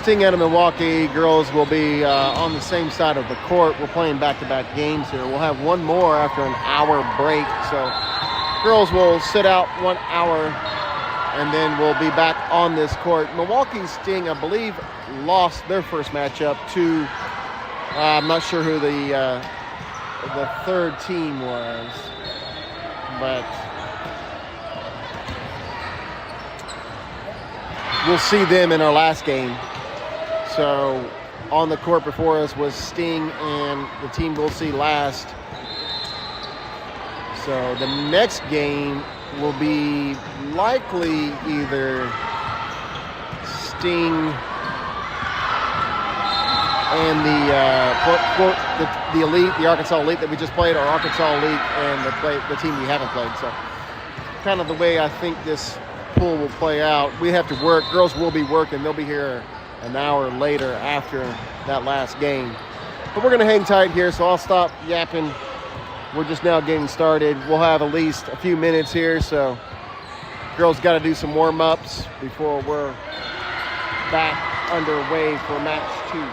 Sting out of Milwaukee girls will be on the same side of the court. We're playing back-to-back games here. We'll have one more after an hour break. So girls will sit out 1 hour, and then we'll be back on this court. Milwaukee Sting, I believe, lost their first matchup to, I'm not sure who the third team was, but we'll see them in our last game. So on the court before us was Sting and the team we'll see last. So the next game will be likely either Sting and the Elite, the Arkansas Elite that we just played, or Arkansas Elite and the team we haven't played. So kind of the way I think this pool will play out. We have to work. Girls will be working. They'll be here an hour later after that last game. But we're going to hang tight here, so I'll stop yapping. We're just now getting started. We'll have at least a few minutes here, so girls got to do some warm-ups before we're back underway for match 2.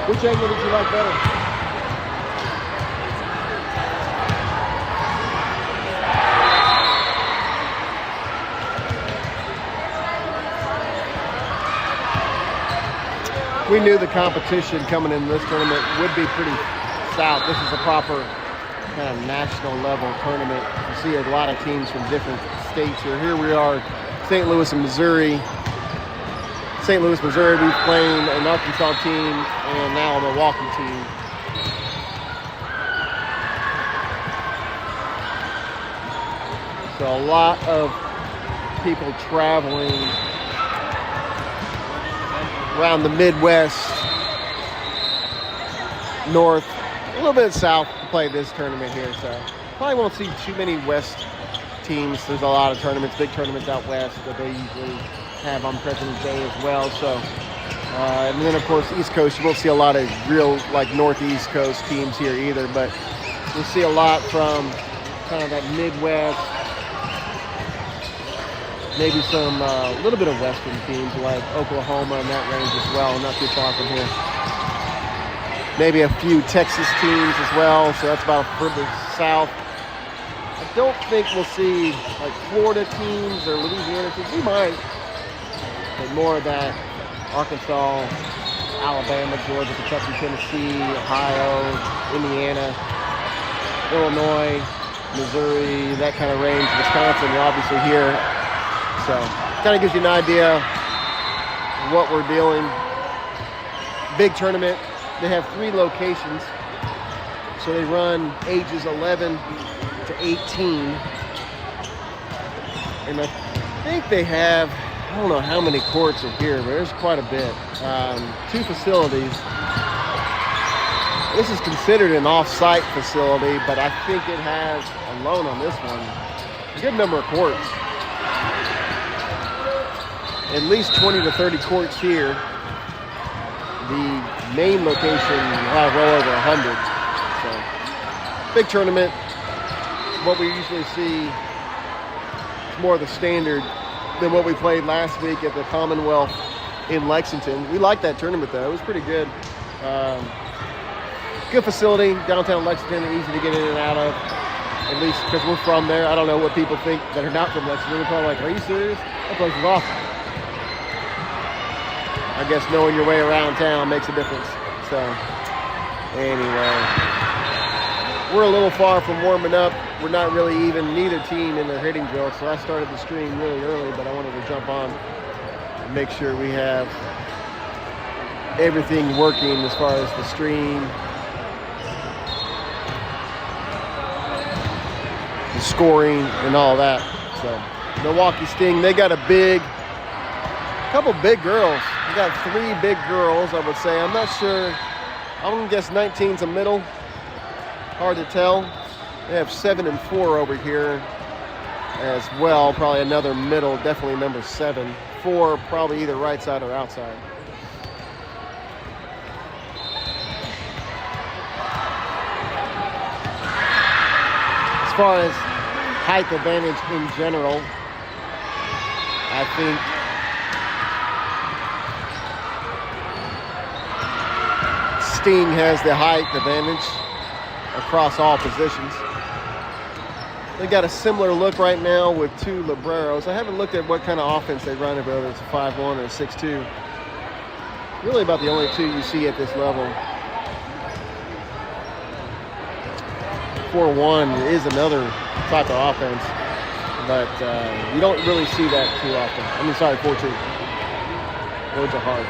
Which angle did you like better? We knew the competition coming in this tournament would be pretty stout. This is a proper kind of national level tournament. You see a lot of teams from different states here. Here we are, St. Louis and Missouri. St. Louis, Missouri, we've played an Arkansas team and now a Milwaukee team. So a lot of people traveling around the Midwest, North, a little bit south to play this tournament here. So probably won't see too many West teams. There's a lot of tournaments, big tournaments out West that they usually have on President's Day as well. So, and then of course East Coast, you won't see a lot of real like Northeast Coast teams here either, but we'll see a lot from kind of that Midwest, maybe some little bit of Western teams like Oklahoma and that range as well, not too far from here. Maybe a few Texas teams as well, so that's about further south. I don't think we'll see like Florida teams or Louisiana teams. We might. But more of that Arkansas, Alabama, Georgia, Kentucky, Tennessee, Ohio, Indiana, Illinois, Missouri, that kind of range. Wisconsin, you're obviously here. So kind of gives you an idea of what we're dealing. Big tournament. They have 3 locations. So they run ages 11 to 18. And I think they have, I don't know how many courts are here, but there's quite a bit. 2 facilities. This is considered an off-site facility, but I think it has, alone on this one, a good number of courts. At least 20 to 30 courts here. The main location will have well over 100. So, big tournament. What we usually see is more of the standard than what we played last week at the Commonwealth in Lexington. We liked that tournament though. It was pretty good. Good facility, downtown Lexington, easy to get in and out of. At least because we're from there. I don't know what people think that are not from Lexington. They're probably like, are you serious? That place is awesome. I guess knowing your way around town makes a difference. So anyway, we're a little far from warming up. We're not really even neither team in their hitting drill, so I started the stream really early, but I wanted to jump on and make sure we have everything working as far as the stream, the scoring, and all that. So Milwaukee Sting, they got a big couple big girls. We got 3 big girls, I would say. I'm not sure. I'm going to guess 19's a middle. Hard to tell. They have 7 and 4 over here as well. Probably another middle, definitely number 7. 4 probably either right side or outside. As far as height advantage in general, I think Sting has the height advantage across all positions. They got a similar look right now with 2 libreros. I haven't looked at what kind of offense they run, whether it's a 5-1 or a 6-2. Really about the only 2 you see at this level. 4-1 is another type of offense, but you don't really see that too often. I mean, sorry, 4-2. Words are hard.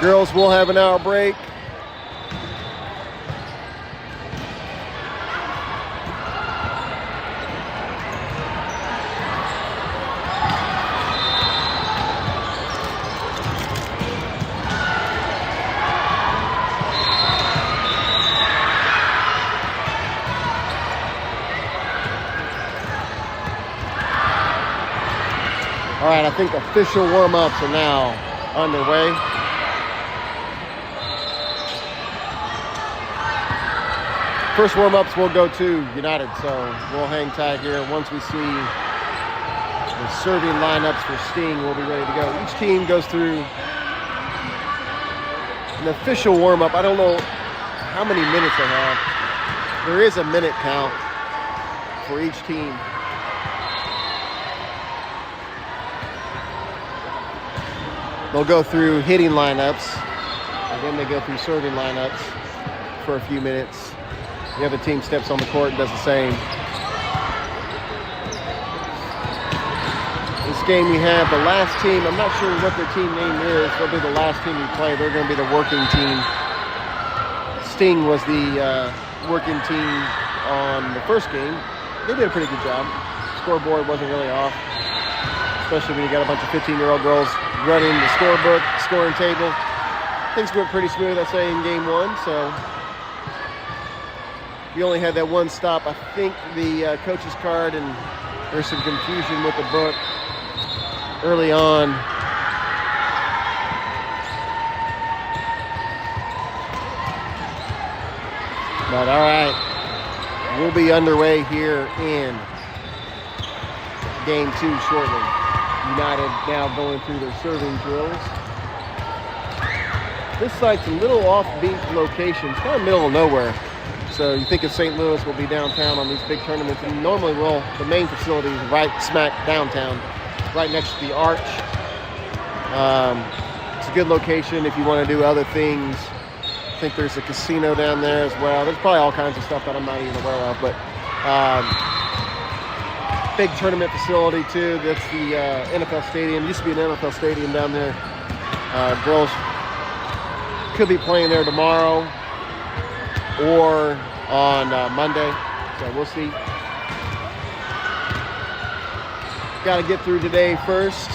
Girls will have an hour break. All right, I think official warm-ups are now underway. First warm-ups will go to United, so we'll hang tight here. Once we see the serving lineups for Sting, we'll be ready to go. Each team goes through an official warm-up. I don't know how many minutes they have. There is a minute count for each team. They'll go through hitting lineups, and then they go through serving lineups for a few minutes. The other team steps on the court and does the same. This game we have the last team. I'm not sure what their team name is. They'll be the last team we play. They're going to be the working team. Sting was the working team on the first game. They did a pretty good job. Scoreboard wasn't really off, especially when you got a bunch of 15-year-old girls running the scorebook, scoring table. Things went pretty smooth, I say, in game 1. So we only had that one stop. I think the coach's card, and there's some confusion with the book early on. But all right, we'll be underway here in game 2 shortly. United now going through their serving drills. This site's a little offbeat location. It's kind of middle of nowhere. So you think of St. Louis will be downtown on these big tournaments, and normally the main facility is right smack downtown, right next to the arch. It's a good location if you want to do other things. I think there's a casino down there as well. There's probably all kinds of stuff that I'm not even aware of, but big tournament facility too. That's the NFL stadium. Used to be an NFL stadium down there. Girls could be playing there tomorrow or on Monday, so we'll see. Got to get through today first.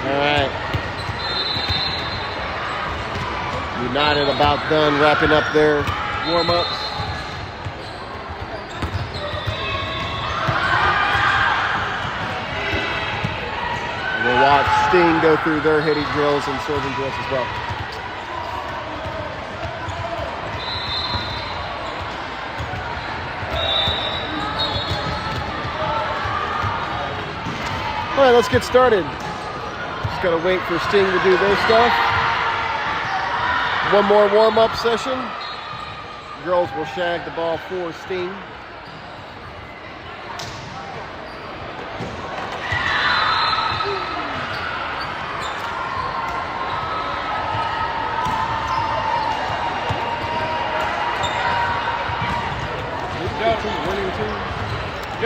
All right. United about done wrapping up their warm-ups. We'll watch Sting go through their hitting drills and serving drills as well. All right, let's get started. Just gotta wait for Sting to do their stuff. One more warm-up session. Girls will shag the ball for Sting.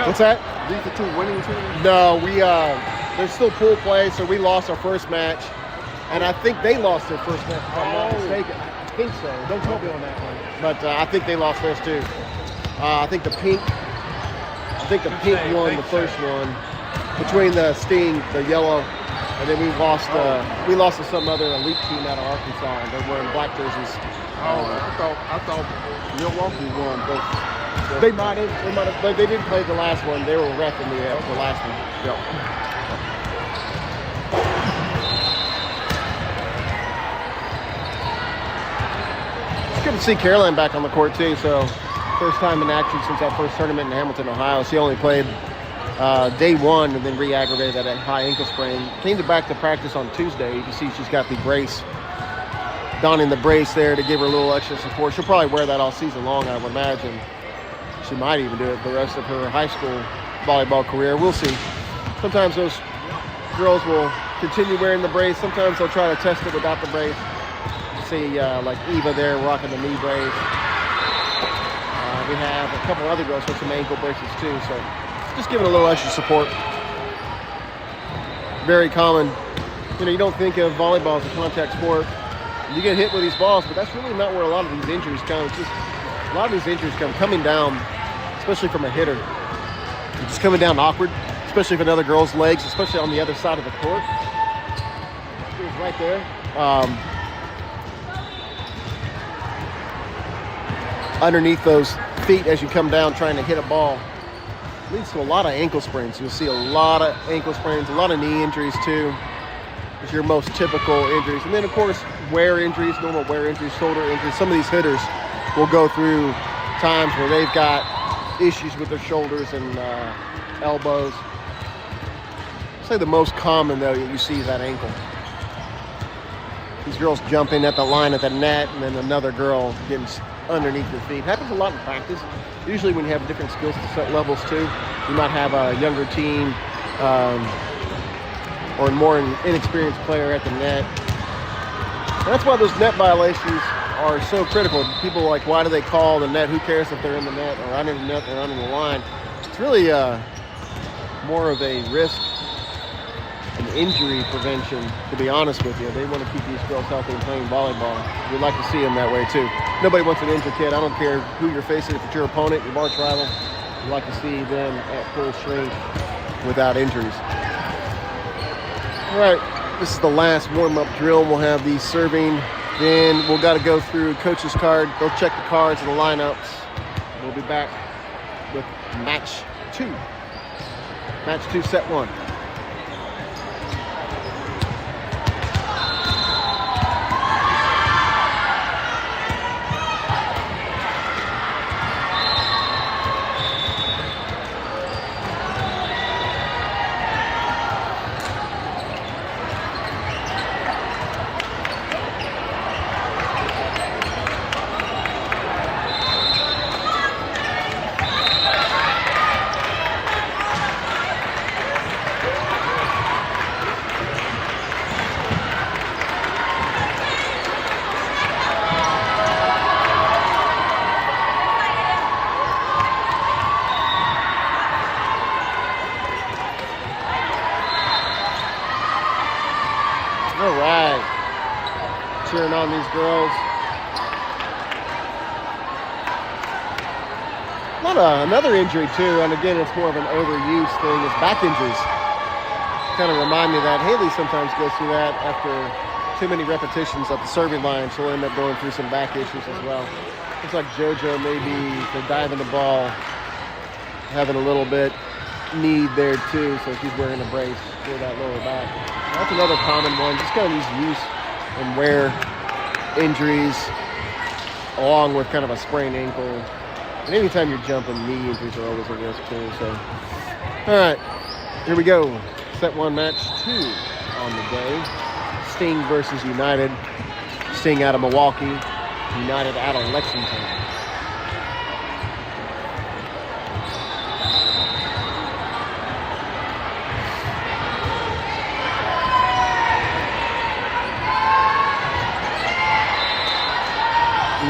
What's that? These the two winning teams? No, there's still pool play, so we lost our first match. And I think they lost their first match, if I'm not mistaken. I think so. Don't quote me on that one. But I think they lost theirs too. I think the pink won the first one between the Sting, the yellow, and then we lost to some other elite team out of Arkansas, and they're wearing black jerseys. I thought Milwaukee won both. They might have, but they didn't play the last one. They were reffing the last one. Yeah. Good to see Caroline back on the court too. So first time in action since that first tournament in Hamilton, Ohio. She only played day one and then re-aggravated that high ankle sprain. Came back to practice on Tuesday. You can see she's got the brace, donning the brace there to give her a little extra support. She'll probably wear that all season long, I would imagine. She might even do it the rest of her high school volleyball career. We'll see. Sometimes those girls will continue wearing the brace. Sometimes they'll try to test it without the brace. See like Eva there rocking the knee brace. We have a couple other girls with some ankle braces too, so just giving a little extra support. Very common. You don't think of volleyball as a contact sport. You get hit with these balls, but that's really not where a lot of these injuries come. It's just a lot of these injuries coming down, especially from a hitter. It's just coming down awkward, especially if another girl's legs, especially on the other side of the court. It was right there. Underneath those feet as you come down trying to hit a ball leads to a lot of ankle sprains. You'll see a lot of ankle sprains, a lot of knee injuries too. It's your most typical injuries. And then of course wear injuries, normal wear injuries, shoulder injuries. Some of these hitters will go through times where they've got issues with their shoulders and elbows. I'd say the most common though you see is that ankle. These girls jumping at the line at the net and then another girl getting underneath your feet. Happens a lot in practice. Usually when you have different skills set levels too, you might have a younger team or a more inexperienced player at the net. And that's why those net violations are so critical. People are like, why do they call the net? Who cares if they're in the net or under the net or under the line? It's really more of a risk and injury prevention, to be honest with you. They want to keep these girls healthy and playing volleyball. We'd like to see them that way too. Nobody wants an injured kid. I don't care who you're facing. If it's your opponent, your arch rival, we'd like to see them at full strength without injuries. All right, this is the last warm-up drill. We'll have the serving. Then we'll got to go through coach's card. They'll check the cards and the lineups. We'll be back with match 2. Match 2, set 1. All right, cheering on these girls. Another injury too, and again, it's more of an overuse thing, is back injuries. Kind of remind me of that. Haley sometimes goes through that after too many repetitions at the serving line. She'll end up going through some back issues as well. Looks like JoJo maybe for diving the ball, having a little bit need there too, so she's wearing a brace for that lower back. That's another common one, just kind of these use and wear injuries along with kind of a sprained ankle. And anytime you're jumping, knee injuries are always a risk too. So, all right, here we go. Set 1, match 2 on the day. Sting versus United. Sting out of Milwaukee, United out of Lexington.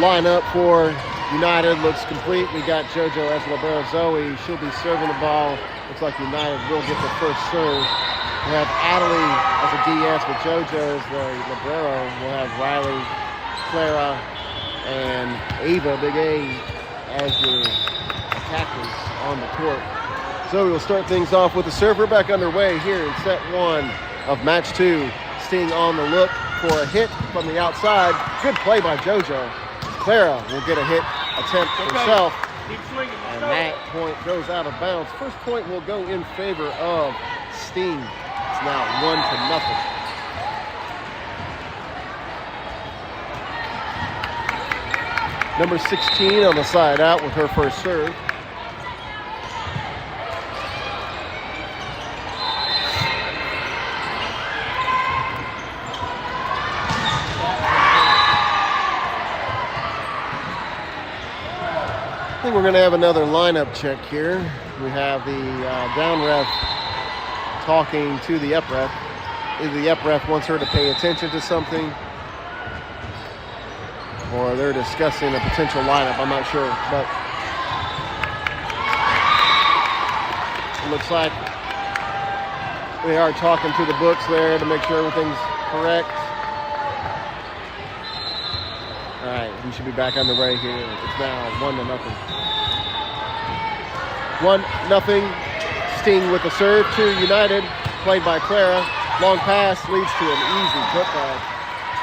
Line up for United looks complete. We got JoJo as libero. Zoe, she'll be serving the ball. Looks like United will get the first serve. We'll have Adelie as a DS with JoJo as the libero. We'll have Riley, Clara, and Ava, Big A, as your attackers on the court. So we'll start things off with the server back underway here in set 1 of match 2. Sting on the look for a hit from the outside. Good play by JoJo. Clara will get a hit attempt herself. And that point goes out of bounds. First point will go in favor of Sting. It's now 1-0. Number 16 on the side out with her first serve. I think we're going to have another lineup check here. We have the down ref talking to the up ref. Either the up ref wants her to pay attention to something, or they're discussing a potential lineup. I'm not sure, but it looks like they are talking to the books there to make sure everything's correct. All right, we should be back on the way here. It's now 1-0. 1-0. Sting with the serve to United, played by Clara. Long pass leads to an easy putback.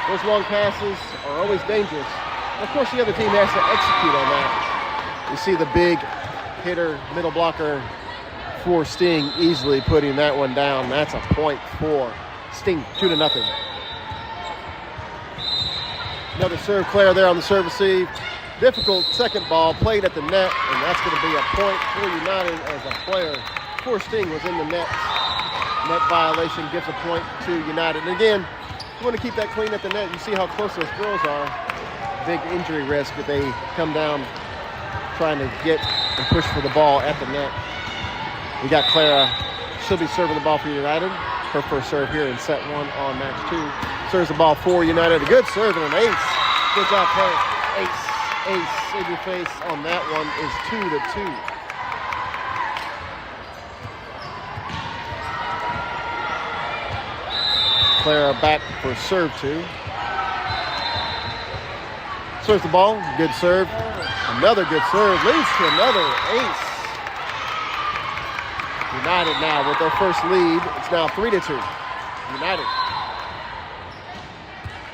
Those long passes are always dangerous. Of course, the other team has to execute on that. You see the big hitter, middle blocker for Sting, easily putting that one down. That's a point for Sting, 2-0. Another serve, Claire there on the serve receive. Difficult second ball played at the net, and that's going to be a point for United as a player for Sting was in the net. Net violation gives a point to United. And again, you want to keep that clean at the net. You see how close those girls are. Big injury risk if they come down trying to get and push for the ball at the net. We got Clara. She'll be serving the ball for United. Her first serve here in set 1 on match 2. Serves the ball for United. A good serve and an ace. Good job, Clara. Ace. Ace in your face on that one is 2-2. Clara back for serve 2. Serves the ball. Good serve. Another good serve. Leads to another ace. United now with their first lead. It's now 3-2.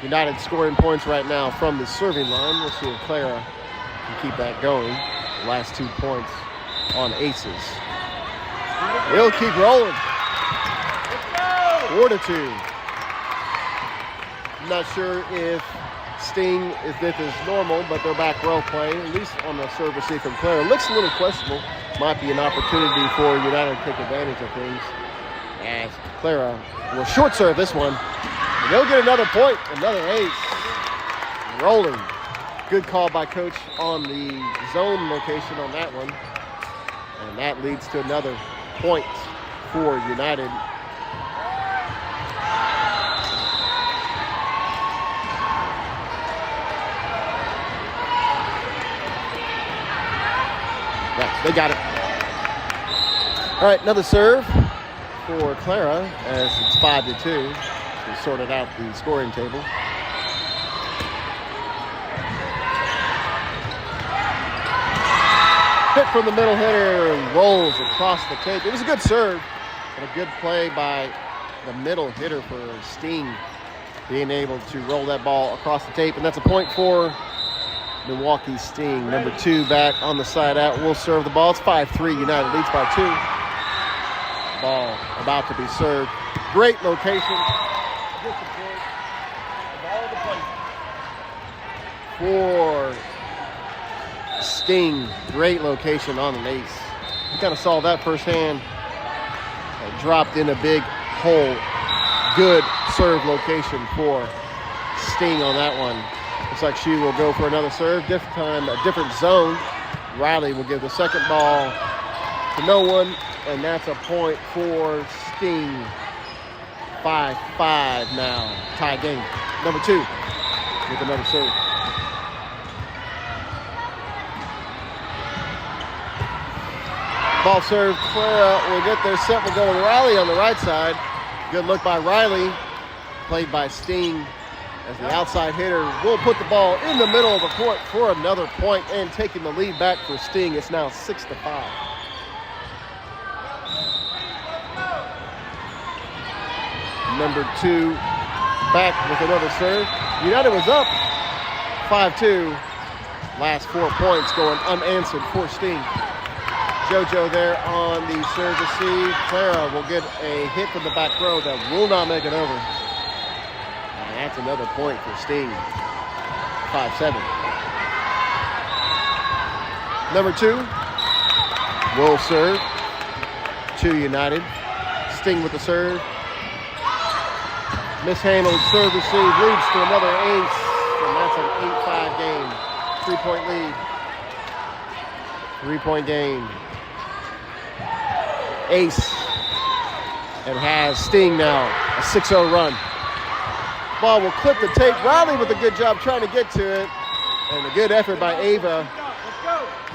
United scoring points right now from the serving line. We'll see if Clara can keep that going. The last 2 points on aces. They'll keep rolling. 4-2. I'm not sure if Sting is this is normal, but they're back row play, at least on the serve receive from Clara. Looks a little questionable. Might be an opportunity for United to take advantage of things. As Clara will short serve this one. And they'll get another point, another ace. Rolling. Good call by coach on the zone location on that one. And that leads to another point for United. Yeah, they got it. All right, another serve for Clara as it's 5-2. We sorted out the scoring table. Hit from the middle hitter, rolls across the tape. It was a good serve and a good play by the middle hitter for Sting, being able to roll that ball across the tape, and that's a point for Milwaukee Sting. Number 2 back on the side out will serve the ball. It's 5-3. United leads by 2. Ball about to be served. Great location. Good support of all the players. For Sting, great location on an ace. You kind of saw that firsthand. Dropped in a big hole. Good serve location for Sting on that one. Looks like she will go for another serve. This time, a different zone. Riley will give the second ball to no one, and that's a point for Sting. 5-5 now. Tie game. Number 2 with another serve. Ball serve, Clara will get their set, will go with Riley on the right side. Good look by Riley, played by Sting as the outside hitter will put the ball in the middle of the court for another point and taking the lead back for Sting. It's now 6-5. Number 2 back with another serve. United was up 5-2. Last 4 points going unanswered for Sting. JoJo there on the serve receive. Clara will get a hit from the back row that will not make it over. And that's another point for Sting. 5-7. Number 2 will serve to United. Sting with the serve. Mishandled serve receive leads to another ace. And that's an 8-5 game. 3-point lead. 3-point game. Ace. And has Sting now. A 6-0 run. Ball will clip the tape. Riley with a good job trying to get to it. And a good effort by Ava.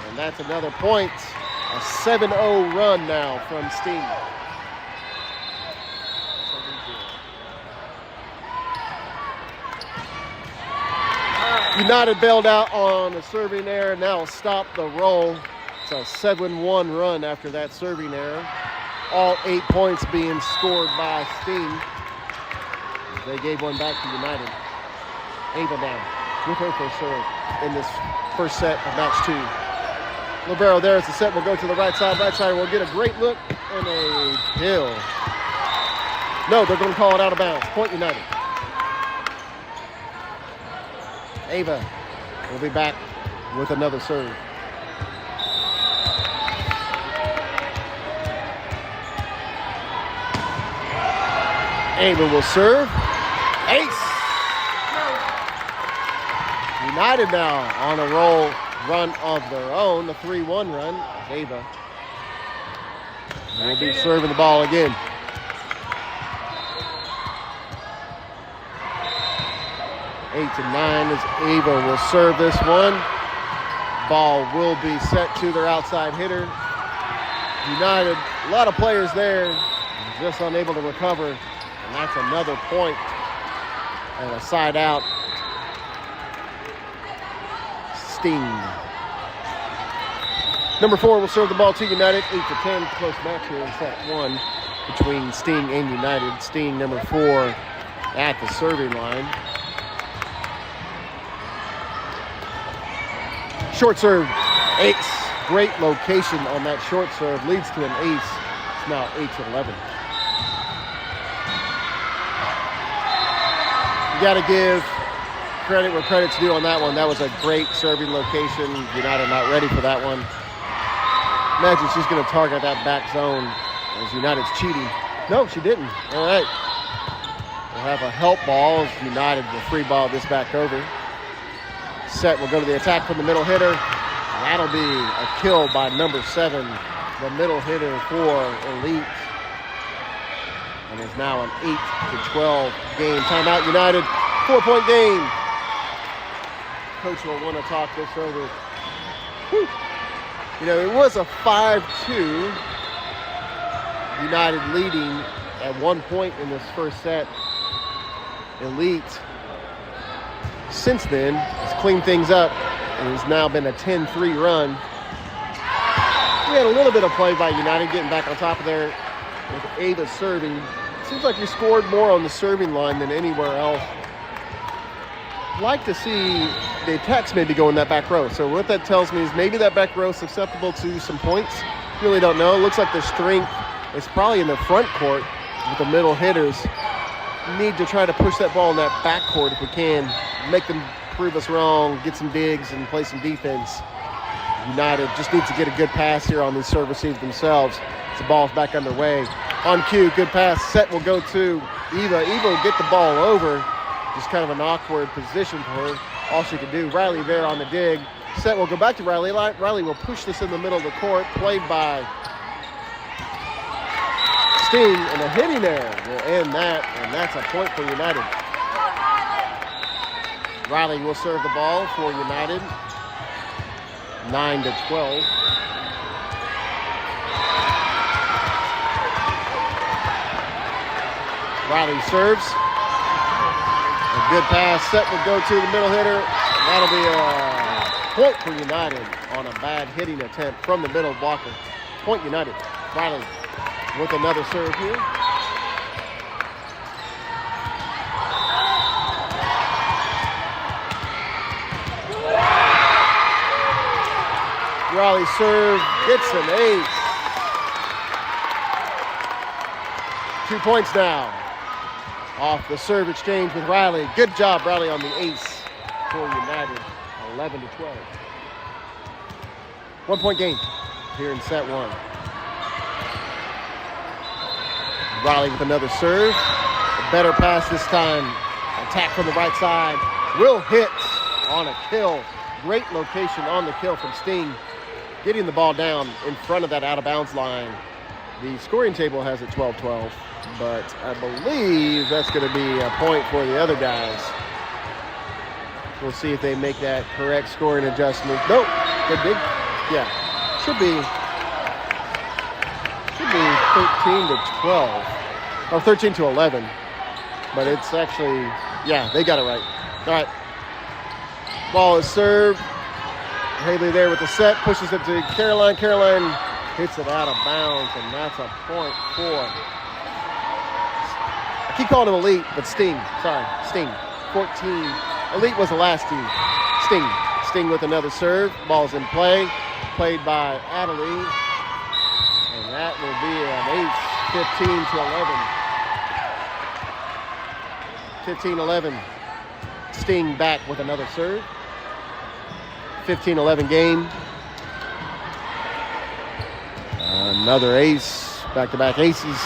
And that's another point. A 7-0 run now from Sting. United bailed out on a serving error. Now will stop the roll. It's a 7-1 run after that serving error. All 8 points being scored by Sting. They gave one back to United. Ava now with her first serve in this first set of match 2. Libero there as the set will go to the right side. Right side will get a great look and a kill. No, they're going to call it out of bounds. Point United. Ava will be back with another serve. Ava will serve. Ace! United now on a roll run of their own. The 3-1 run. Ava will be serving the ball again. Eight to 9 as Ava will serve this one. Ball will be set to their outside hitter. United, a lot of players there, just unable to recover. And that's another point and a side out. Sting. Number 4 will serve the ball to United. 8 to 10, close match here in set 1 between Sting and United. Sting, number 4, at the serving line. Short serve, ace. Great location on that short serve. Leads to an ace. It's now 8 to 11. You got to give credit where credit's due on that one. That was a great serving location. United not ready for that one. Imagine she's going to target that back zone as United's cheating. No, she didn't. All right. We'll have a help ball as United will free ball this back over. Set will go to the attack from the middle hitter. That'll be a kill by number 7, the middle hitter for Elite. And it's now an 8 to 12 game. Timeout United, 4-point game. Coach will want to talk this over. Whew. You know, it was a 5-2. United leading at 1 point in this first set. Elite since then has cleaned things up and has now been a 10-3 run. We had a little bit of play by United getting back on top of there with Ava serving. Seems like we scored more on the serving line than anywhere else. Like to see the attacks maybe go in that back row. So what that tells me is maybe that back row is susceptible to some points. Really don't know. It looks like the strength is probably in the front court with the middle hitters. Need to try to push that ball in that back court if we can. Make them prove us wrong, get some digs, and play some defense. United just needs to get a good pass here on these serve receives themselves. The ball's back underway. On cue, good pass. Set will go to Eva. Eva will get the ball over. Just kind of an awkward position for her. All she can do. Riley there on the dig. Set will go back to Riley. Riley will push this in the middle of the court. Played by Sting, and a hitting error will end that, and that's a point for United. Riley will serve the ball for United. 9 to 12. Riley serves. A good pass. Set will go to the middle hitter. That'll be a point for United on a bad hitting attempt from the middle blocker. Point United. Riley with another serve here. Riley serve gets an ace. 2 points now off the serve exchange with Riley. Good job, Riley, on the ace for United. 11-12. 1 point game here in set one. Riley with another serve. A better pass this time. Attack from the right side. Will hit on a kill. Great location on the kill from Sting. Getting the ball down in front of that out-of-bounds line. The scoring table has it 12-12, but I believe that's going to be a point for the other guys. We'll see if they make that correct scoring adjustment. Nope, they did. Yeah, should be 13-12 or 13-11, but it's actually, yeah, they got it right. All right, ball is served. Haley there with the set, pushes it to Caroline. Caroline hits it out of bounds, and that's a point for, I keep calling him Elite, but Sting. Sorry, Sting. 14. Elite was the last team. Sting. Sting with another serve. Ball's in play. Played by Adelie. And that will be an ace, 15-11. 15-11. Sting back with another serve. 15-11 game. Another ace. Back-to-back aces.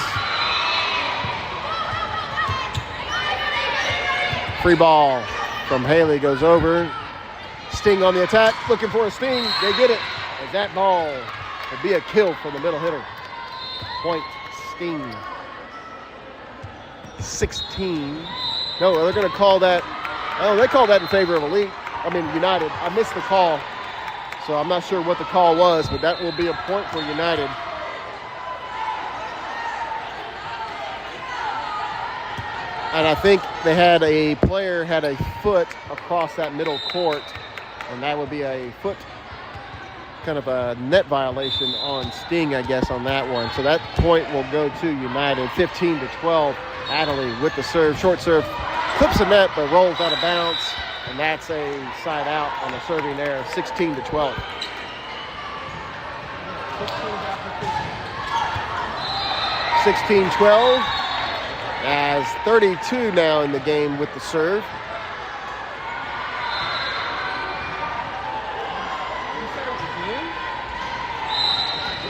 Free ball from Haley goes over. Sting on the attack. Looking for a Sting. They get it. As that ball would be a kill from the middle hitter. Point Sting. 16. No, they're going to call that. Oh, they call that in favor of Elite. I mean, United. I missed the call, so I'm not sure what the call was, but that will be a point for United. And I think they had a player had a foot across that middle court, and that would be a foot, kind of a net violation on Sting, I guess, on that one. So that point will go to United. 15-12. Adelie with the serve, short serve, clips the net but rolls out of bounds. And that's a side out on a serving error, 16-12. 16-12, as 32 now in the game with the serve.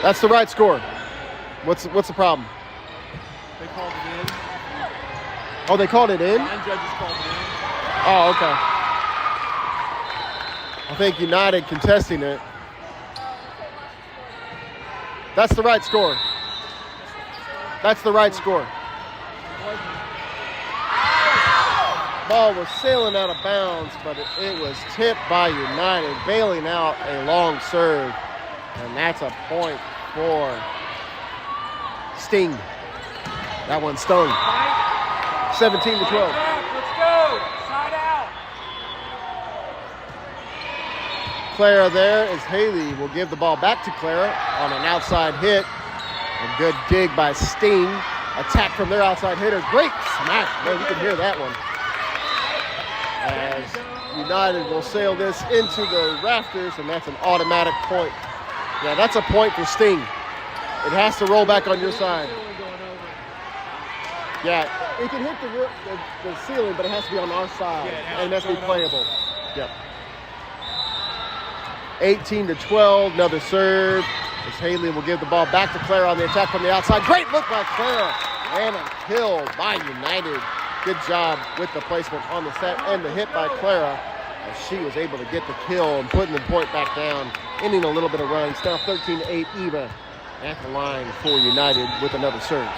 That's the right score. What's the problem? They called it in. Oh, they called it in? 9 judges called it in. Oh, okay. I think United contesting it. That's the right score. That's the right score. Ball was sailing out of bounds, but it was tipped by United, bailing out a long serve. And that's a point for Sting. That one stung. 17-12. Clara there as Haley will give the ball back to Clara on an outside hit. A good dig by Sting. Attack from their outside hitter. Great smack. Man, you can hear that one. As United will sail this into the rafters, and that's an automatic point. Yeah, that's a point for Sting. It has to roll back on your side. Yeah, it can hit the ceiling, but it has to be on our side, and that's be playable. Yep. 18-12, another serve. As Haley will give the ball back to Clara on the attack from the outside. Great look by Clara, and a kill by United. Good job with the placement on the set and the hit by Clara, as she was able to get the kill and putting the point back down, ending a little bit of runs. Now 13-8, Eva at the line for United with another serve.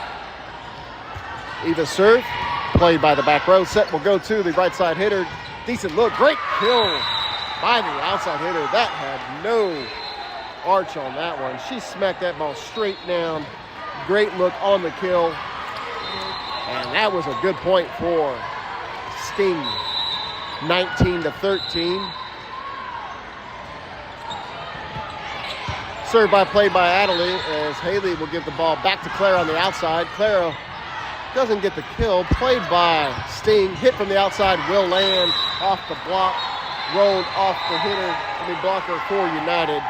Eva's serve, played by the back row. Set will go to the right side hitter. Decent look, great kill by the outside hitter. That had no arch on that one. She smacked that ball straight down. Great look on the kill. And that was a good point for Sting. 19-13. Serve play by Adderley as Haley will give the ball back to Clara on the outside. Clara doesn't get the kill. Played by Sting. Hit from the outside will land off the block. Rolled off the blocker for United.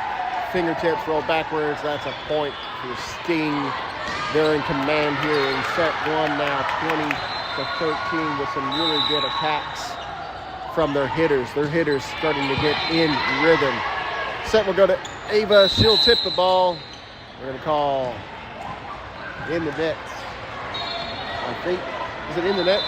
Fingertips roll backwards. That's a point for Sting. They're in command here in set one now, 20-13, with some really good attacks from their hitters. Their hitters starting to get in rhythm. Set will go to Ava. She'll tip the ball. We're going to call in the net. I think, is it in the net?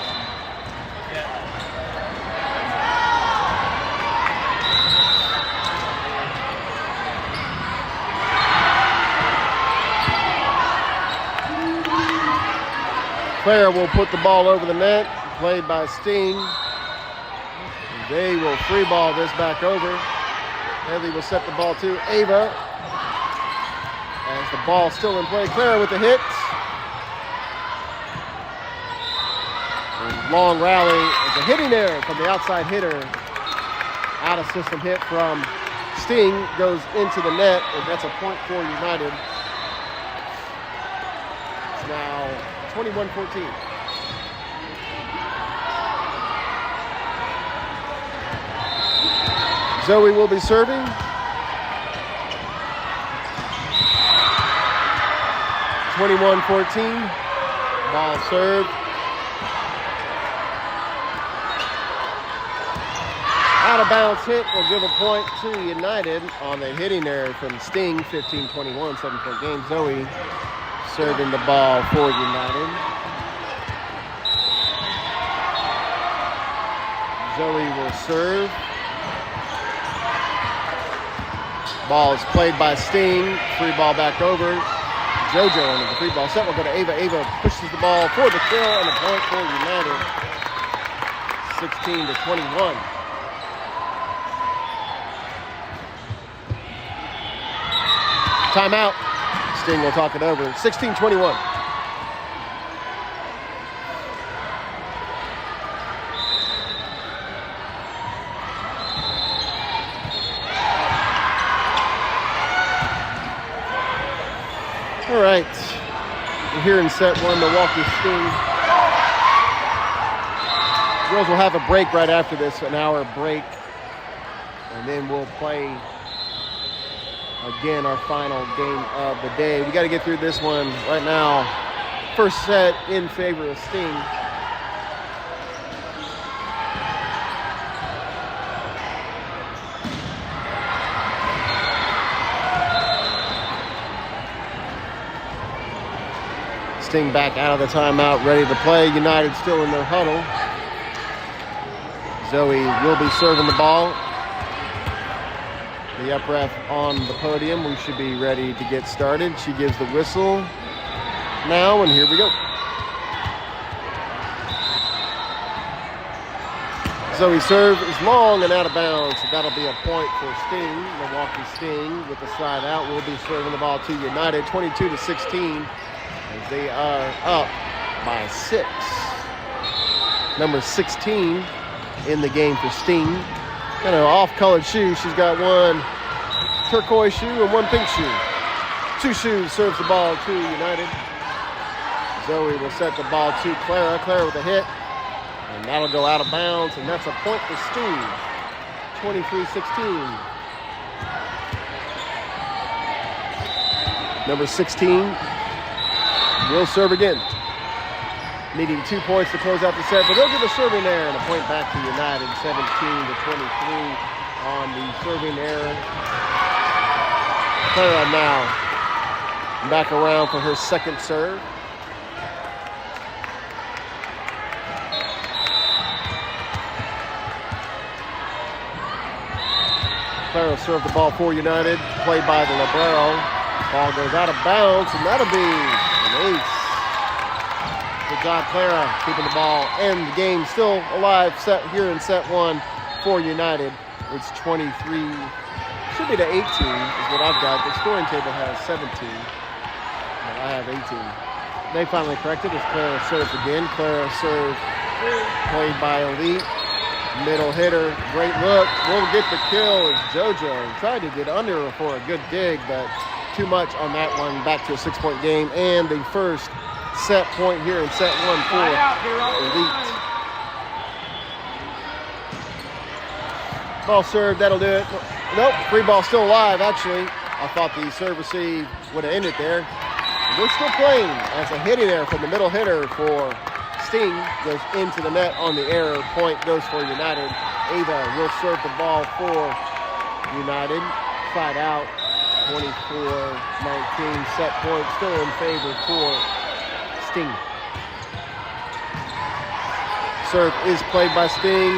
Clara will put the ball over the net, played by Sting. They will free ball this back over. Haley will set the ball to Ava. As the ball still in play, Clara with the hit. And long rally. It's a hitting error from the outside hitter. Out of system hit from Sting goes into the net, and that's a point for United. It's now 21-14. Zoe will be serving. (21-14). Ball served. Out of bounds hit will give a point to United on the hitting error from Sting. 15-21, 7-point game. Zoe serving the ball for United. Zoe will serve. Ball is played by Sting. Free ball back over. JoJo into the free ball. Set will go to Ava. Ava pushes the ball for the kill and a point for United. 16-21. Timeout. Sting will talk it over. 16-21. All right, we're here in set one, Milwaukee Sting. Girls will have a break right after this, an hour break, and then we'll play again our final game of the day. We got to get through this one right now. First set in favor of Sting. Sting back out of the timeout, ready to play. United still in their huddle. Zoe will be serving the ball. The up ref on the podium. We should be ready to get started. She gives the whistle now, and here we go. Zoe serve is long and out of bounds, so that'll be a point for Sting. Milwaukee Sting with the side out will be serving the ball to United, 22-16. As they are up by 6. Number 16 in the game for Sting. Kind of off-colored shoes. She's got one turquoise shoe and one pink shoe. 2 shoes serves the ball to United. Zoe will set the ball to Clara. Clara with a hit. And that'll go out of bounds. And that's a point for Sting. 23-16. Number 16 will serve again. Needing 2 points to close out the set, but they'll give a serving error and a point back to United. 17-23 on the serving error. Clara now back around for her second serve. Clara served the ball for United, played by the libero. Ball goes out of bounds, and that'll be an ace. Good job, Clara, keeping the ball and the game still alive set here in set one for United. It's 23, should be to 18 is what I've got. The scoring table has 17, but I have 18. They finally corrected as Clara serves again. Clara serve played by Elite. Middle hitter, great look. We'll get the kill as JoJo tried to get under her for a good dig, but too much on that one. Back to a 6-point game and the first set point here in set 1 for Elite. Ball serve, that'll do it. Nope, free ball still alive, actually. I thought the serve receive would have ended there. We're still playing as a hitting there from the middle hitter for Sting. Goes into the net on the error. Point goes for United. Ava will serve the ball for United. Side out, 24-19. Set point still in favor for Sting. Serve is played by Sting.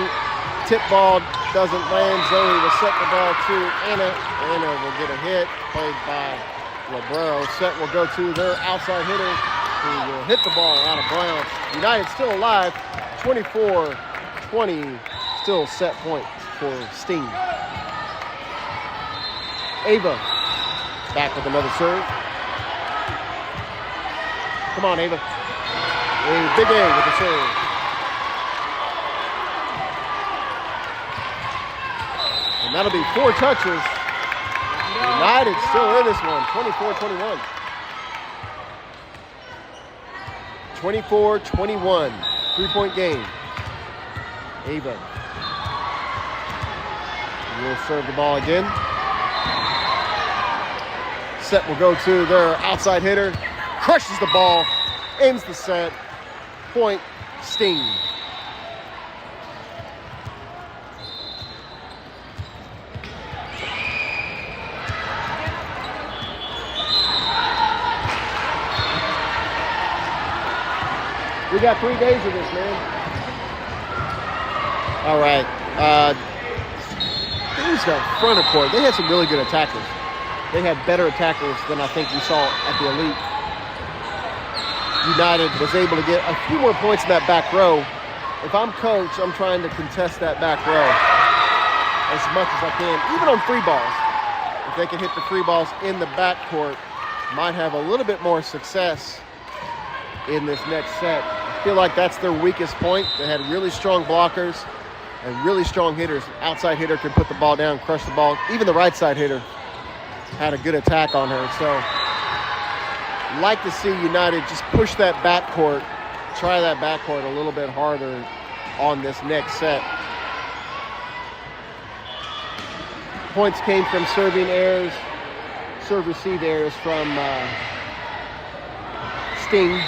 Tip ball doesn't land. Zoe will set the ball to Anna. Anna will get a hit. Played by Librero. Set will go to their outside hitter, who will hit the ball out of bounds. United still alive. 24-20. Still set point for Sting. Ava back with another serve. Come on, Ava. A big A with the serve. And that'll be 4 touches. United still in this one, 24-21. 24-21, 3-point game. Ava will serve the ball again. Set will go to their outside hitter. Crushes the ball, ends the set. Point, Sting. We got 3 days of this, man. All right. Here's the front of court. They had some really good attackers. They had better attackers than I think we saw at the Elite. United was able to get a few more points in that back row. If I'm coach, I'm trying to contest that back row as much as I can, even on free balls. If they can hit the free balls in the backcourt, might have a little bit more success in this next set. I feel like that's their weakest point. They had really strong blockers and really strong hitters. Outside hitter could put the ball down, crush the ball. Even the right side hitter had a good attack on her. So like to see United just push that backcourt, try that backcourt a little bit harder on this next set. Points came from serving errors, serve receive errors from Sting.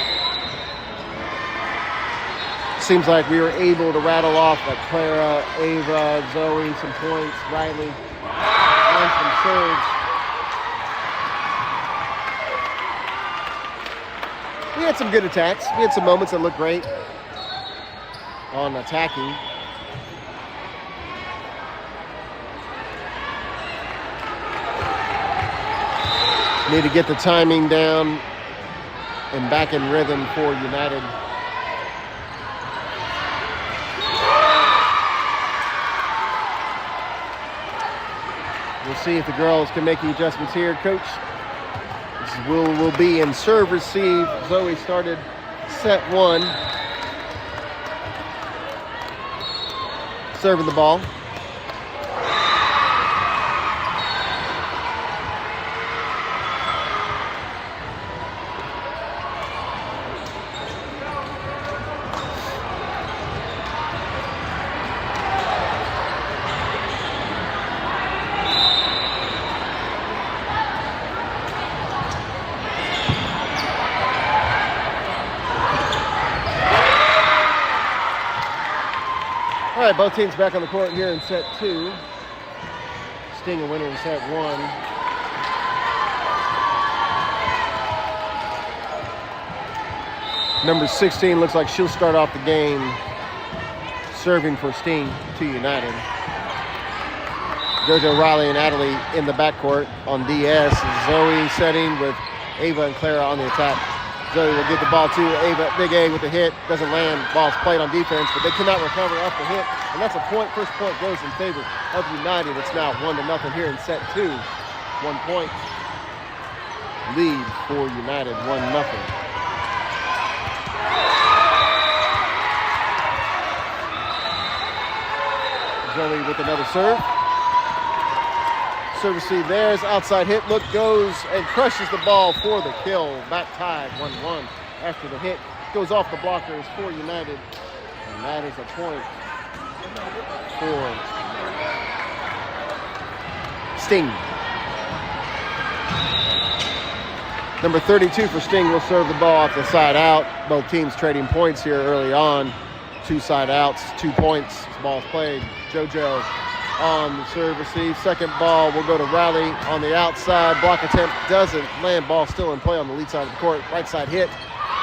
Seems like we were able to rattle off like Clara, Ava, Zoe, some points, Riley, and some serves. We had some good attacks. We had some moments that looked great on attacking. Need to get the timing down and back in rhythm for United. We'll see if the girls can make the adjustments here. Coach, this will be in serve receive. Zoe started set 1. Serving the ball. All right, both teams back on the court here in set 2. Sting a winner in set 1. Number 16 looks like she'll start off the game serving for Sting to United. JoJo, Riley, and Natalie in the backcourt on DS. Zoe setting with Ava and Clara on the attack. Zoe will get the ball to Ava. Big A with the hit. Doesn't land. Ball's played on defense, but they cannot recover off the hit. And that's a point. First point goes in favor of United. It's now 1-0 here in set 2. 1 point lead for United. 1-0. Zoe with another serve. Serve receive, there's outside hit, look, goes and crushes the ball for the kill. Back tied 1-1 after the hit. Goes off the blockers for United. And that is a point for Sting. Number 32 for Sting will serve the ball off the side out. Both teams trading points here early on. 2 side outs, 2 points. This ball's played. JoJo on the serve receive. Second ball will go to Riley on the outside. Block attempt doesn't land. Ball still in play on the lead side of the court. Right side hit.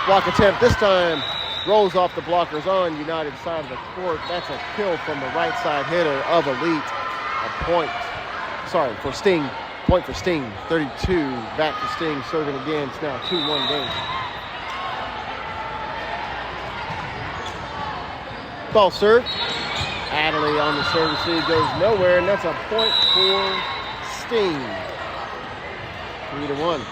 Block attempt this time rolls off the blockers on United side of the court. That's a kill from the right side hitter of Elite. A point. Sorry, for Sting. Point for Sting. 32 back to Sting. Serving again. It's now a 2-1 game. Ball served. Adderley on the serve receive goes nowhere, and that's a point for Sting. 3-1.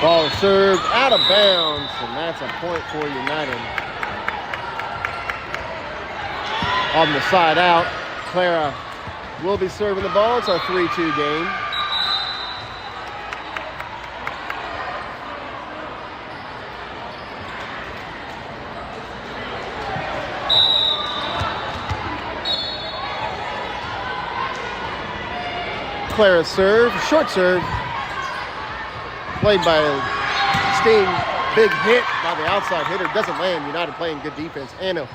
Ball is served out of bounds, and that's a point for United. On the side out, Clara will be serving the ball. It's our 3-2 game. Clara's serve, short serve. Played by Sting. Big hit by the outside hitter. Doesn't land. United playing good defense. Anna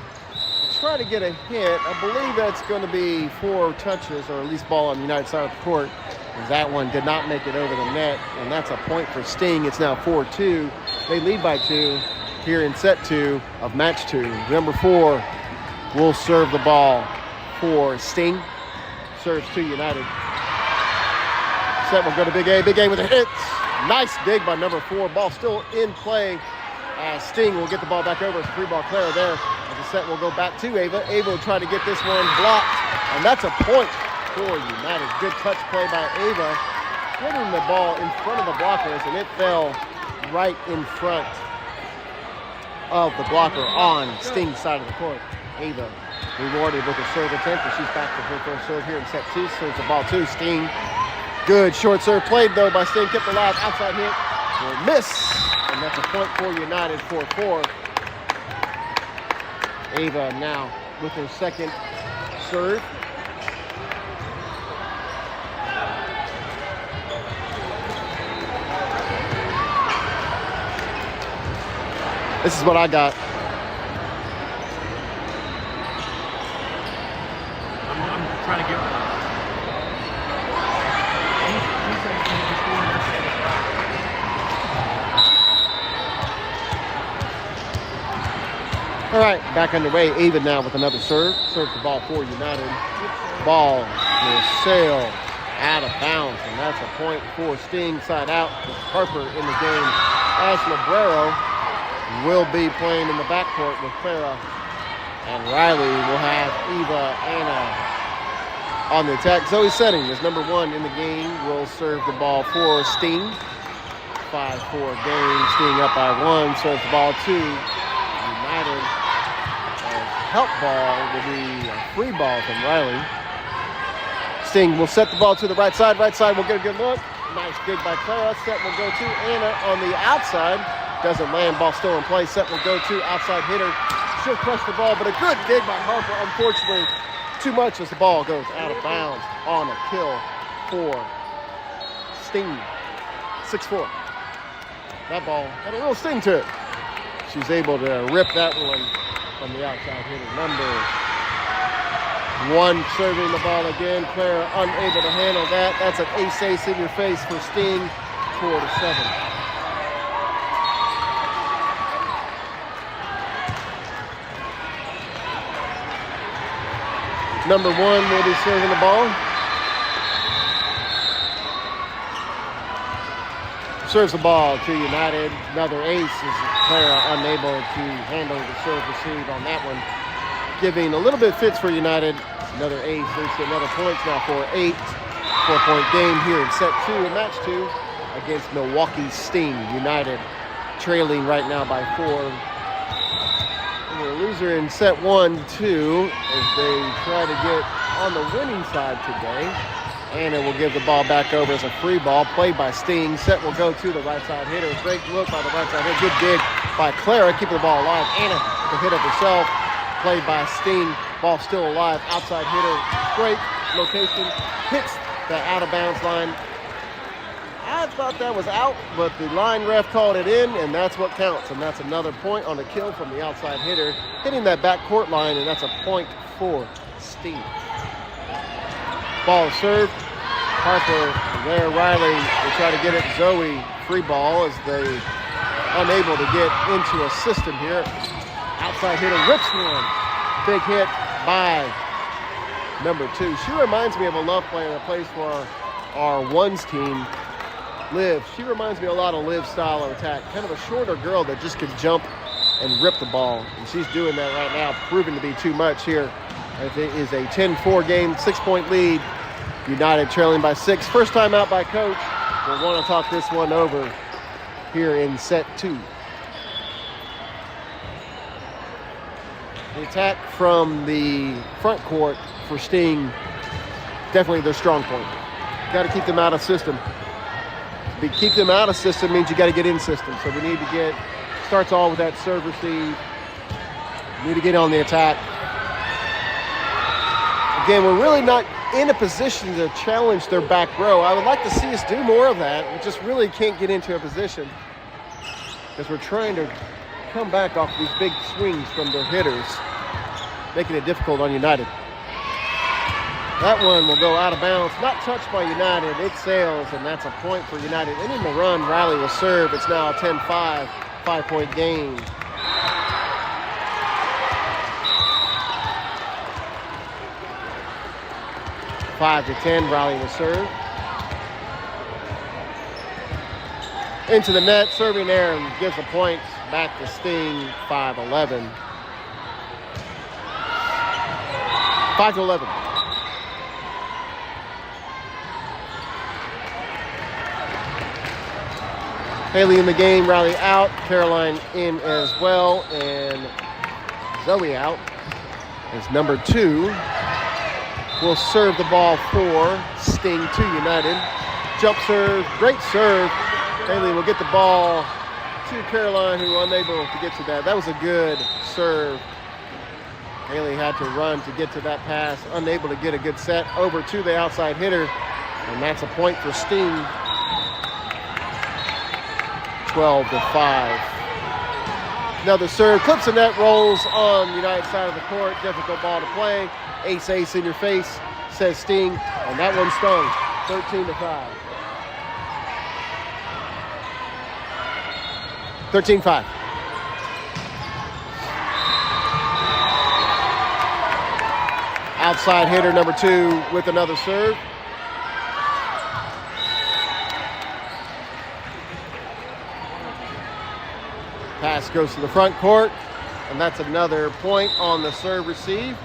try to get a hit. I believe that's going to be 4 touches, or at least ball on the United side of the court. And that one did not make it over the net, and that's a point for Sting. It's now 4-2. They lead by 2 here in set 2 of match 2. Number 4 will serve the ball for Sting. Serves to United. Set will go to Big A. Big A with a hit. Nice dig by number 4. Ball still in play. Sting will get the ball back over. It's a free ball. Clara there. As the set will go back to Ava. Ava will try to get this one blocked. And that's a point for United. Good touch play by Ava. Hitting the ball in front of the blockers, and it fell right in front of the blocker on Sting's side of the court. Ava rewarded with a serve attempt, and she's back to her first serve here in set 2. Serves the ball to Sting. Good short serve played, though, by Sting. Kept alive. Outside hit. Will miss. And that's a point for United, 4-4. Ava now with her second serve. This is what I got. I'm trying to get... All right, back underway. Ava now with another serve. Serves the ball for United. Ball will sail out of bounds, and that's a point for Sting. Side out with Harper in the game. As Librero will be playing in the backcourt with Clara, and Riley will have Eva Anna on the attack. Zoe Setting is number 1 in the game. Will serve the ball for Sting. 5-4 game. Sting up by 1. Serves the ball to United. Help ball will be a free ball from Riley. Sting will set the ball to the right side. Right side will get a good look. Nice dig by Clara. Set will go to Anna on the outside. Doesn't land. Ball still in play. Set will go to outside hitter. She'll crush the ball, but a good dig by Harper. Unfortunately, too much as the ball goes out of bounds on a kill for Sting. 6-4. That ball had a little sting to it. She's able to rip that one from the outside hitter. Number 1 serving the ball again. Clara unable to handle that. That's an ace in your face for Sting. 4-7. Number 1 will be serving the ball. serves the ball to United. Another ace is Clara unable to handle the serve receive on that one. Giving a little bit fits for United. Another ace leads to another points now for 8. 4-point game here in set 2 and match 2 against Milwaukee Sting. United trailing right now by 4. A loser in set 1-2 as they try to get on the winning side today. Anna will give the ball back over as a free ball played by Sting. Set will go to the right side hitter. Great look by the right side hitter. Good dig by Clara, keeping the ball alive. Anna with the hit of herself. Played by Sting. Ball still alive. Outside hitter. Great location. Hits the out of bounds line. I thought that was out, but the line ref called it in, and that's what counts. And that's another point on the kill from the outside hitter, hitting that back court line, and that's a point for Sting. Ball served. Harper there. Riley will try to get it. Zoe free ball as they unable to get into a system here. Outside hitter rips one. Big hit by number 2. She reminds me of a LUV player that plays for our ones team, LUV. She reminds me a lot of LUV style of attack. Kind of a shorter girl that just can jump and rip the ball. And she's doing that right now, proving to be too much here. It is a 10-4 game, 6-point lead. United trailing by 6. First time out by coach. We'll want to talk this one over here in set 2. The attack from the front court for Sting, definitely their strong point. Got to keep them out of system. Keep them out of system means you got to get in system. So we need to get, starts all with that serve receive. We need to get on the attack. Again, we're really not in a position to challenge their back row. I would like to see us do more of that. We just really can't get into a position because we're trying to come back off these big swings from their hitters, making it difficult on United. That one will go out of bounds. Not touched by United. It sails, and that's a point for United. Ending the run, Riley will serve. It's now a 10-5, 5-point game. Five to 10, Riley will serve. Into the net, serving there, and gives the points back to Sting, 5-11. 5-11. Haley in the game, Riley out, Caroline in as well, and Zoe out as number 2 will serve the ball for Sting to United. Jump serve, great serve. Haley will get the ball to Caroline, who unable to get to that. That was a good serve. Haley had to run to get to that pass, unable to get a good set over to the outside hitter, and that's a point for Sting. 12-5. Another serve, clips the net, rolls on United side of the court. Difficult ball to play. Ace in your face, says Sting, and that one stung. 13-5. 13-5. Outside hitter number 2 with another serve. Pass goes to the front court, and that's another point on the serve receive.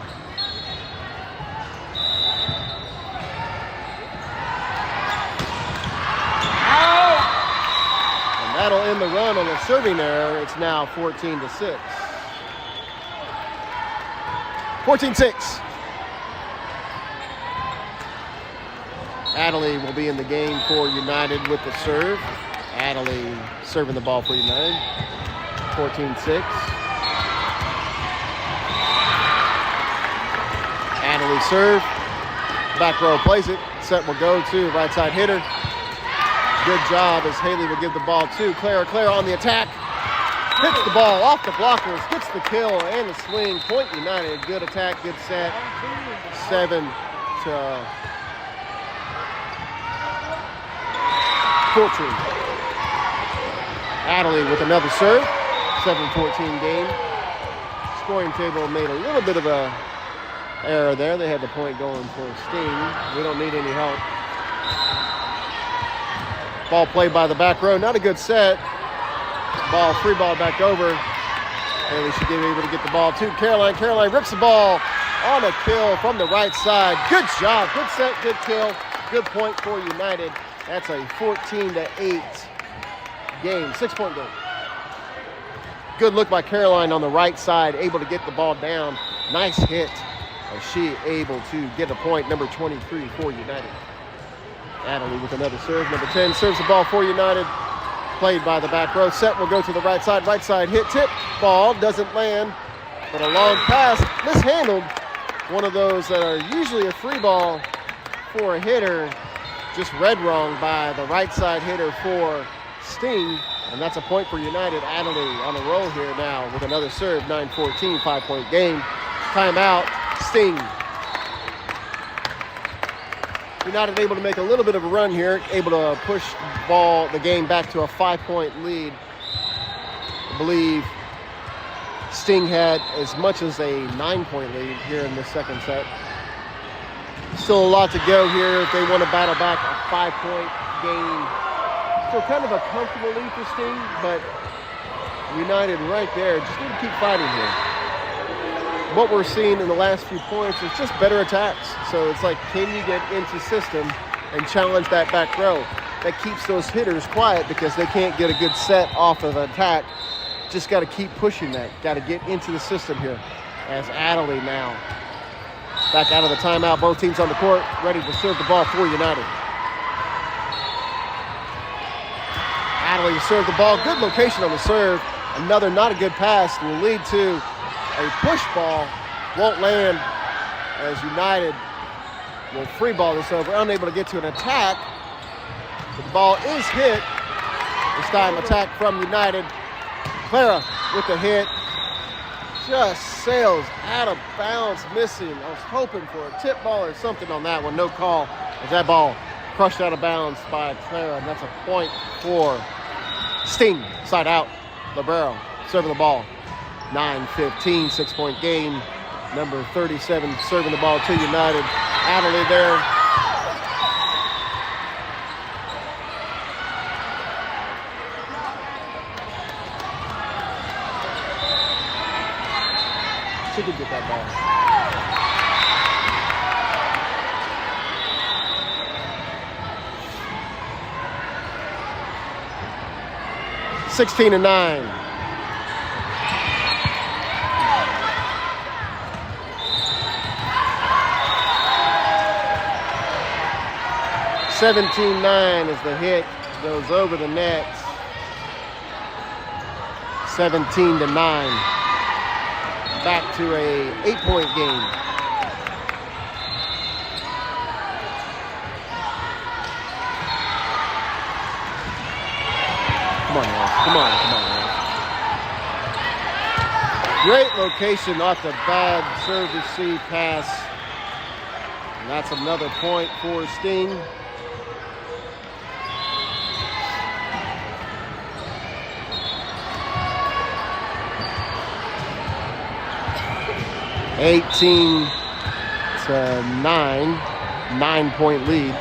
And that'll end the run on a serving error. It's now 14-6. 14-6. Adderley will be in the game for United with the serve. Adderley serving the ball for United. 14-6. Adderley serve. Back row plays it. Set will go to right side hitter. Good job as Haley will give the ball to Clara. Clara on the attack. Hits the ball off the blockers. Gets the kill and the swing. Point United. Good attack. Good set. 7-14. Adderley with another serve. 7-14 game. Scoring table made a little bit of a error there. They had the point going for Sting. We don't need any help. Ball played by the back row. Not a good set. Free ball back over. Haley should be able to get the ball to Caroline. Caroline rips the ball on a kill from the right side. Good job. Good set, good kill. Good point for United. That's a 14-8 game, 6-point game. Good look by Caroline on the right side, able to get the ball down. Nice hit. As she able to get a point, number 23 for United. Natalie with another serve. Number 10 serves the ball for United. Played by the back row. Set will go to the right side. Right side hit, tip. Ball doesn't land, but a long pass. Mishandled. One of those that are usually a free ball for a hitter. Just read wrong by the right side hitter for Sting. And that's a point for United. Natalie on a roll here now with another serve. 9-14, 5-point game. Timeout. Sting. United able to make a little bit of a run here, able to push the game back to a 5-point lead. I believe Sting had as much as a 9-point lead here in the second set. Still a lot to go here if they want to battle back a 5-point game. Still kind of a comfortable lead for Sting, but United right there just need to keep fighting here. What we're seeing in the last few points is just better attacks. So it's like, can you get into system and challenge that back row? That keeps those hitters quiet because they can't get a good set off of an attack. Just got to keep pushing that. Got to get into the system here. As Adelaide now back out of the timeout. Both teams on the court, ready to serve the ball for United. Adelaide to serve the ball. Good location on the serve. Another not a good pass will lead to a push ball. Won't land as United will free ball this over. Unable to get to an attack. But the ball is hit. This time attack from United. Clara with the hit. Just sails out of bounds, missing. I was hoping for a tip ball or something on that one. No call as that ball crushed out of bounds by Clara. And that's a point for Sting. Side out. Libero serving the ball. 9-15, 6-point game. Number 37 serving the ball to United. Adelaide there. She could get that ball. (16-9). 17-9 as the hit goes over the net. 17-9. Back to a 8-point game. Come on, Ross. Come on, Ross. Great location off the bad serve receive pass. And that's another point for Sting. (18-9), 9-point lead.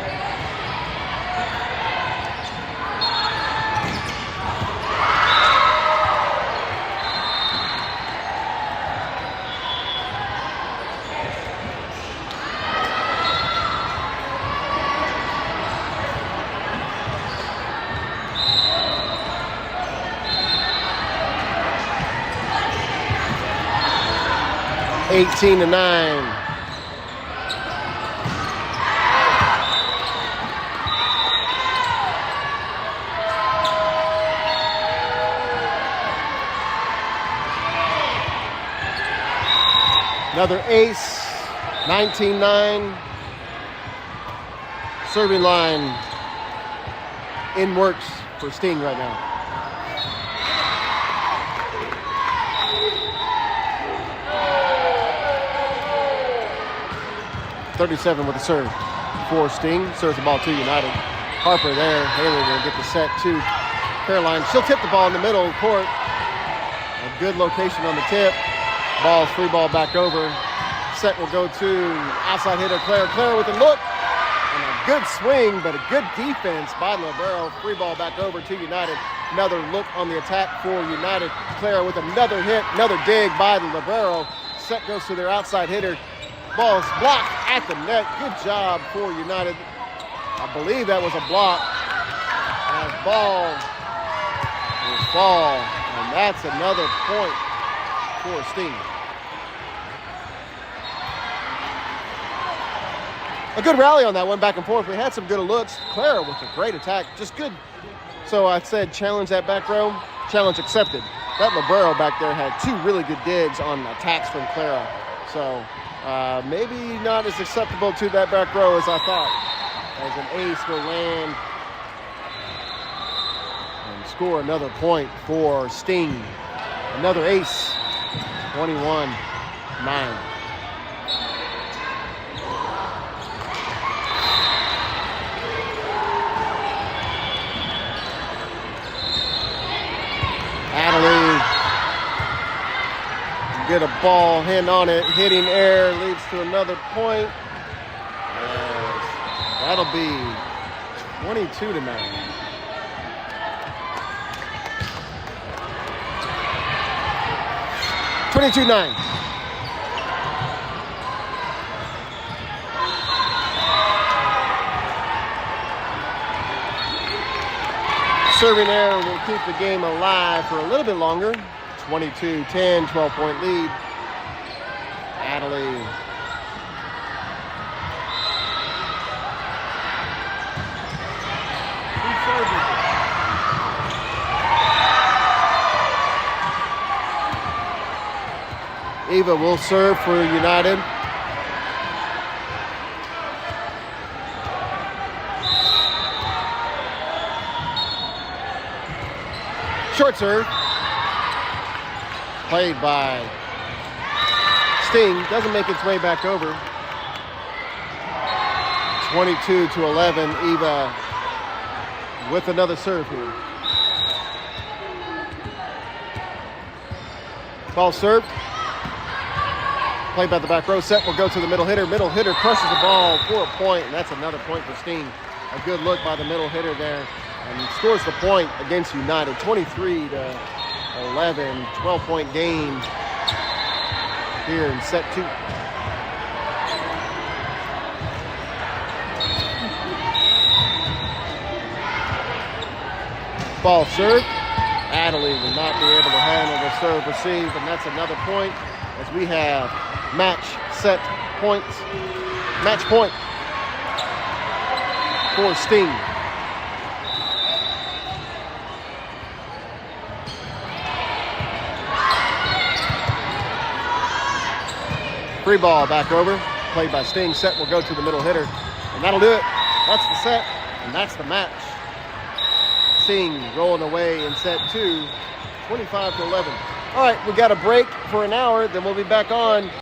(18-9). Another ace. 19-9. Serving line in works for Sting right now. (37) with the serve for Sting. Serves the ball to United. Harper there. Haley will get the set to Caroline. She'll tip the ball in the middle of the court. A good location on the tip. Ball's free ball back over. Set will go to outside hitter Clara. Clara with a look. And a good swing, but a good defense by Libero. Free ball back over to United. Another look on the attack for United. Clara with another hit, another dig by the Libero. Set goes to their outside hitter. Ball is blocked at the net. Good job for United. I believe that was a block. And ball will fall, and that's another point for Sting. A good rally on that one, back and forth. We had some good looks. Clara with a great attack, just good. So I said challenge that back row, challenge accepted. That Libero back there had two really good digs on attacks from Clara. So maybe not as acceptable to that back row as I thought. As an ace will land and score another point for Sting. Another ace, 21-9. Adelaide get a ball, hand on it, hitting air, leads to another point. Yes, that'll be 22-9. Serving error will keep the game alive for a little bit longer. 22-10, 12-point lead. Adelaide. Eva will serve for United. Short serve. Played by Sting. Doesn't make its way back over. 22-11. Eva with another serve here. Ball served. Played by the back row. Set will go to the middle hitter. Middle hitter crushes the ball for a point, and that's another point for Sting. A good look by the middle hitter there. And scores the point against United. 23-11, 12-point game here in set 2. Ball served. Adelaide will not be able to handle the serve receive, and that's another point as we have match set points. Match point for Sting. Free ball back over, played by Sting. Set will go to the middle hitter, and that'll do it. That's the set, and that's the match. Sting rolling away in set 2, 25-11. All right, we got a break for an hour, then we'll be back on.